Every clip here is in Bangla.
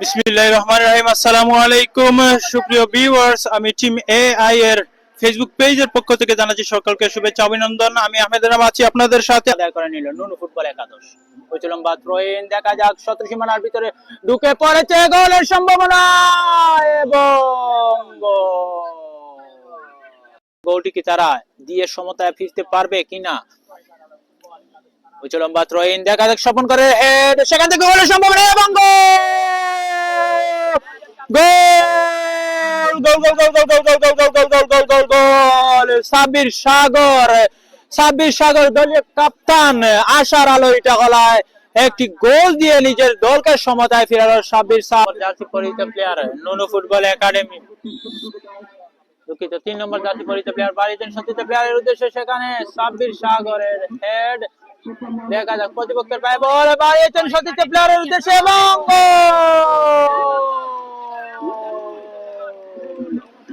বিসমিল্লাহির রহমানির রহিম। আসসালামু আলাইকুম সুপ্রিয় ভিউয়ার্স, আমি টিম এআই এর ফেসবুক পেজের পক্ষ থেকে জানাচ্ছি সকলকে শুভেচ্ছা অভিনন্দন। আমি আহমেদ রাম আছি আপনাদের সাথে। আদায় করে নিল নুনু ফুটবল একাদশ। হচ্ছে লম্বা থ্রোইন, দেখা যাক শত্রু সীমানার ভিতরে ঢুকে পড়েছে, গোলের সম্ভাবনা এবং গোলটি কি তারা দিয়ে সমতায় ফিরতে পারবে কিনা। হচ্ছে লম্বা থ্রোইন, দেখা যাক স্বপন করে হেড, সেখান থেকে গোলের সম্ভাবনা এবং সাব্বির সাগর দলীয় কাপ্তান আশার আলো এটা গলায় একটি গোল দিয়ে নিজের দলকে সমতায় ফেরালো সাব্বির সাগর। জার্সি পরিহিত প্লেয়ার নুনু ফুটবল একাডেমি, দুঃখিত 3 নম্বর জার্সি পরিহিত প্লেয়ার বাড়িয়েছেন সতীর্থ প্লেয়ারের উদ্দেশ্যে, সেখানে সাব্বির সাগরের হেড, দেখা যাক প্রতিপক্ষের পায়ে বল বাড়িয়েছেন সতীর্থ প্লেয়ারের উদ্দেশ্যে এবং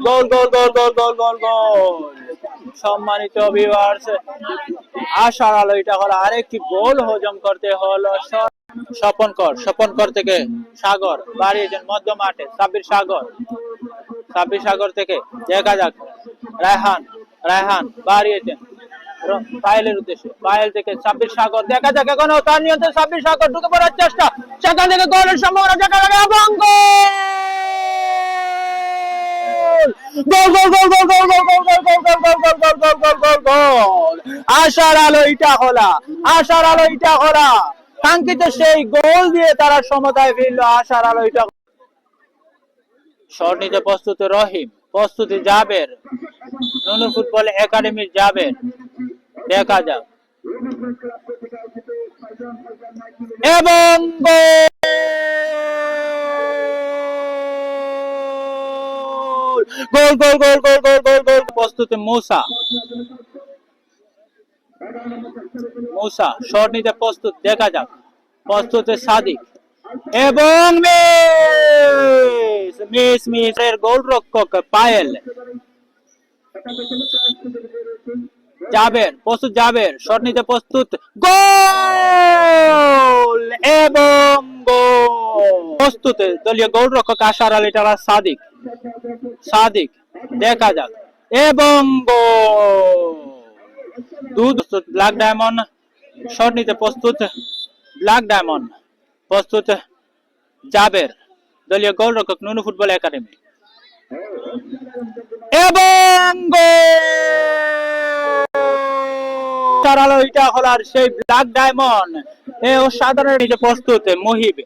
গোল গোল গোল গোল গোল গোল গোল। সম্মানিত ভিউয়ার্স, আশার আলো এটা হলো আরেকটি গোল হজম করতে হলো স্বপন কর থেকে সাগর বাড়িয়েছেন মধ্য মাঠে সাব্বির সাগর থেকে, দেখা যাক রায়হান বাড়িয়েছেন পায়েলের উদ্দেশ্যে, পায়েল থেকে সাব্বির সাগর, দেখা যাক এখনো তার নিয়ন্ত্রণে সাব্বির সাগর ঢুকে পড়ার চেষ্টা, সেখান থেকে গোলের সম্ভাবনা দেখা যাবে এবং আশার আলো ইটা হলা কাঙ্ক্ষিত সেই গোল দিয়ে তারা সমতায় ফিরলো। আশার আলো ইটা শট নিতে প্রস্তুত রহিম, প্রস্তুতি জাবের, নুনু ফুটবল একাডেমির জাবের, দেখা যাক এবং গোল গোল গোল গোল গোল গোল গোল। প্রস্তুতি মুসা শট নিতে প্রস্তুত, দেখা যাক প্রস্তুতি সাদিক এবং মিস এর গোলরক্ষক পায়েল, জাবের শট নিতে প্রস্তুত, গোল এবং প্রস্তুত দলীয় গোলরক্ষক আশার আলী টালা সাদিক, দেখা যাক এবং ব্ল্যাক ডায়মন্ড শট নিতে প্রস্তুত, প্রস্তুত জাবের দলীয় গোলরক্ষক নুনু ফুটবল একাডেমি এবং এটা হল সেই ব্ল্যাক ডায়মন্ড এ অসাধারণ প্রস্তুত মুহিব।